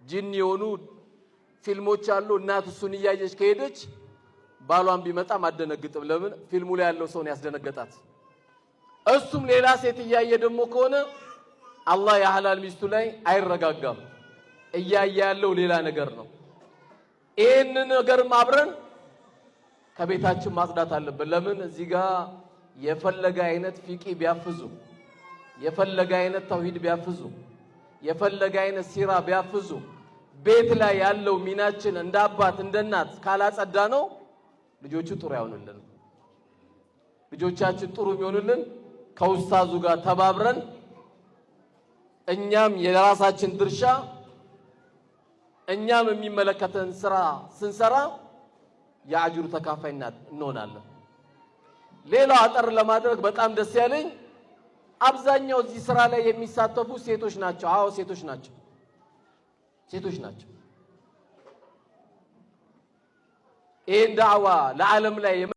ጂኒ የሆኑ ፊልሞች አሉ። እናት እሱን እያየች ከሄደች ባሏን ቢመጣ ማደነግጥም። ለምን ፊልሙ ላይ ያለው ሰውን ያስደነገጣት። እሱም ሌላ ሴት እያየ ደግሞ ከሆነ አላህ የሐላል ሚስቱ ላይ አይረጋጋም። እያየ ያለው ሌላ ነገር ነው። ይሄን ነገር አብረን ከቤታችን ማጽዳት አለብን። ለምን እዚህ ጋር የፈለገ አይነት ፊቂ ቢያፍዙ፣ የፈለገ አይነት ተውሂድ ቢያፍዙ፣ የፈለገ አይነት ሲራ ቢያፍዙ ቤት ላይ ያለው ሚናችን እንደ አባት እንደ እናት ካላጸዳ ነው ልጆቹ ጥሩ ያውኑልን። ልጆቻችን ጥሩ የሚሆኑልን ከኡስታዙ ጋር ተባብረን እኛም የራሳችን ድርሻ እኛም የሚመለከተን ስራ ስንሰራ የአጅሩ ተካፋይና እንሆናለን። ሌላው አጠር ለማድረግ በጣም ደስ ያለኝ አብዛኛው እዚህ ስራ ላይ የሚሳተፉ ሴቶች ናቸው። አዎ ሴቶች ናቸው። ይሄን ዳዕዋ ለዓለም ላይ